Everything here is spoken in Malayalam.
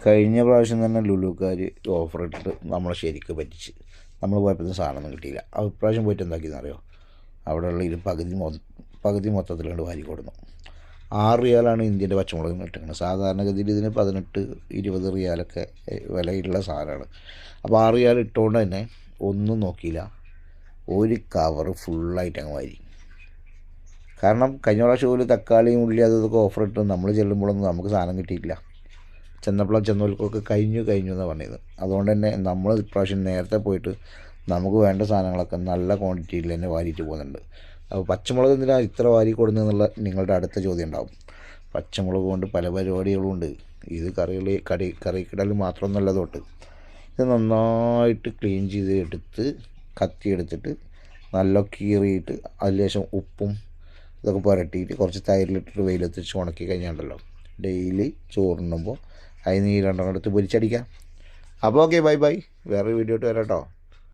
കഴിഞ്ഞ പ്രാവശ്യം തന്നെ ലുലുക്കാർ ഓഫർ ഇട്ടിട്ട് നമ്മളെ ശരിക്ക് പറ്റിച്ച്. നമ്മൾ പോയപ്പോഴത്തേക്കും സാധനമൊന്നും കിട്ടിയില്ല. ഇപ്രാവശ്യം പോയിട്ട് എന്താക്കിയെന്ന് അറിയോ? അവിടെയുള്ള ഇത് പകുതി മൊത്തത്തിലുണ്ട് വാരി കൊടുന്നു. 6 റിയാലാണ് ഇന്ത്യൻ്റെ പച്ചമുളക് കിട്ടുന്നത്. സാധാരണഗതിയിൽ ഇതിന് 18-20 റിയാലൊക്കെ വിലയുള്ള സാധനമാണ്. അപ്പോൾ 6 റിയാൽ ഇട്ടുകൊണ്ട് തന്നെ ഒന്നും നോക്കിയില്ല, ഒരു കവറ് ഫുള്ളായിട്ട് അങ്ങ് വാരി. കാരണം കഴിഞ്ഞ പ്രാവശ്യം പോലും തക്കാളിയും ഉള്ളി അതൊക്കെ ഓഫർ ഇട്ട് നമ്മൾ ചെല്ലുമ്പോഴൊന്നും നമുക്ക് സാധനം കിട്ടിയിട്ടില്ല. ചെന്നവർക്കൊക്കെ കഴിഞ്ഞു എന്നാണ് പറഞ്ഞത്. അതുകൊണ്ട് തന്നെ നമ്മൾ ഇപ്രാവശ്യം നേരത്തെ പോയിട്ട് നമുക്ക് വേണ്ട സാധനങ്ങളൊക്കെ നല്ല ക്വാണ്ടിറ്റിയിൽ തന്നെ വാരിയിട്ട് പോകുന്നുണ്ട്. അപ്പോൾ പച്ചമുളക് എന്തിനാണ് ഇത്ര വാരി കൊടുക്കുന്നതെന്നുള്ള നിങ്ങളുടെ അടുത്ത ചോദ്യം ഉണ്ടാവും. പച്ചമുളക് കൊണ്ട് പല പരിപാടികളും ഉണ്ട്. ഇത് കറിക്കിടൽ മാത്രമൊന്നുമല്ല. തൊട്ട് ഇത് നന്നായിട്ട് ക്ലീൻ ചെയ്ത് എടുത്ത് കത്തി എടുത്തിട്ട് നല്ല കീറിയിട്ട് അതിൽ ശേഷം ഉപ്പും ഇതൊക്കെ പുരട്ടിയിട്ട് കുറച്ച് തൈരിലിട്ടിട്ട് വെയിലത്ത് വെച്ച് ഉണക്കി കഴിഞ്ഞാണ്ടല്ലോ ഡെയിലി ചോറുണ്ണുമ്പോൾ അതിന് ഈ 2 എടുത്ത് പൊരിച്ചടിക്കാം. അപ്പോൾ ഓക്കെ, ബൈ. വേറൊരു വീഡിയോ ഇട്ട് വരാം കേട്ടോ.